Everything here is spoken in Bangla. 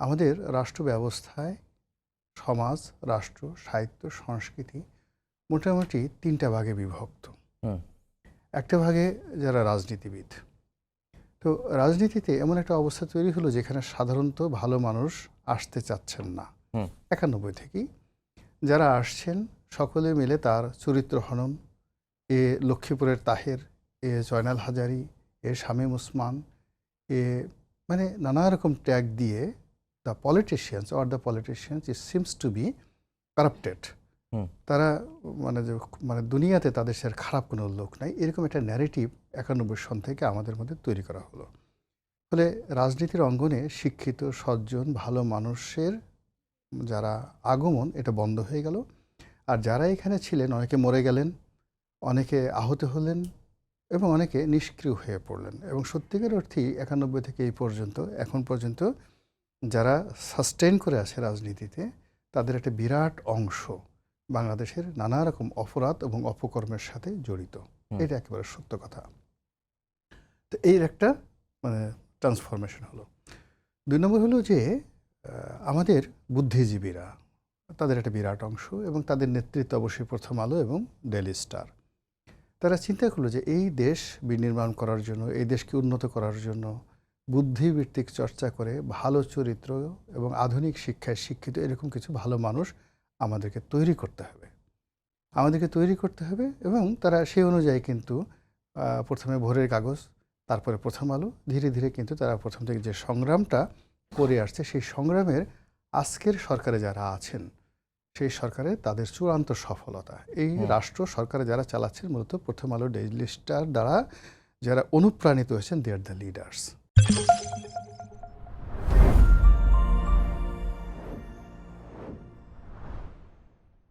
আমাদের রাষ্ট্র ব্যবস্থায় সমাজ, রাষ্ট্র, সাহিত্য, সংস্কৃতি মোটামুটি ৩টা ভাগে বিভক্ত। হুম, একটা ভাগে যারা রাজনীতিবিদ। তো রাজনীতিতে এমন একটা অবস্থা তৈরি হলো যেখানে সাধারণত ভালো মানুষ আসতে চাচ্ছেন না। হুম, ৯১ থেকেই যারা আসছেন সকলে মিলে তার চরিত্র হনন, এ লক্ষ্মীপুরের তাহের, এ জয়নাল হাজারী, এ শামীম ওসমান, এ মানে নানা রকম ট্যাগ দিয়ে the politicians it seems to be corrupted. Hmm, তারা মানে দুনিয়াতে তাদের সে খারাপ কোনো লোক নাই, এরকম একটা ন্যারেটিভ ৯১ সন থেকে আমাদের মধ্যে তৈরি করা হলো। ফলে রাজনীতির অঙ্গনে শিক্ষিত, সজ্জন, ভালো মানুষের যারা আগমন এটা বন্ধ হয়ে গেল। আর যারা এখানে ছিলেন অনেকে মরে গেলেন, অনেকে আহত হলেন এবং অনেকে নিষ্ক্রিয় হয়ে পড়লেন। এবং সত্যিকার অর্থেই ৯১ থেকে এই পর্যন্ত এখন পর্যন্ত যারা সাস্টেইন করে আছে রাজনীতিতে, তাদের একটা বিরাট অংশ বাংলাদেশের নানা রকম অপরাধ এবং অপকর্মের সাথে জড়িত। হুম, এটা একেবারে সত্য কথা। তো এর একটা মানে ট্রান্সফরমেশন হলো। ২ নম্বর হলো যে আমাদের বুদ্ধিজীবীরা, তাদের একটা বিরাট অংশ এবং তাদের নেতৃত্ব অবশ্যই প্রথম আলো এবং ডেইলি স্টার। তারা চিন্তা করলো যে এই দেশ বিনির্মাণ করার জন্য, এই দেশকে উন্নত করার জন্য বুদ্ধিভিত্তিক চর্চা করে ভালো চরিত্র এবং আধুনিক শিক্ষায় শিক্ষিত এরকম কিছু ভালো মানুষ আমাদেরকে তৈরি করতে হবে। এবং তারা সেই অনুযায়ী কিন্তু প্রথমে ভোরের কাগজ, তারপরে প্রথম আলো, ধীরে ধীরে কিন্তু তারা প্রথম থেকে যে সংগ্রামটা করে আসছে, সেই সংগ্রামের আজকের সরকারে যারা আছেন, সেই সরকারে তাদের চূড়ান্ত সফলতা। এই হুম, রাষ্ট্র সরকারে যারা চালাচ্ছেন মূলত প্রথম আলো, ডেইলি স্টার দ্বারা যারা অনুপ্রাণিত হয়েছেন, দে আর দ্য লিডার্স।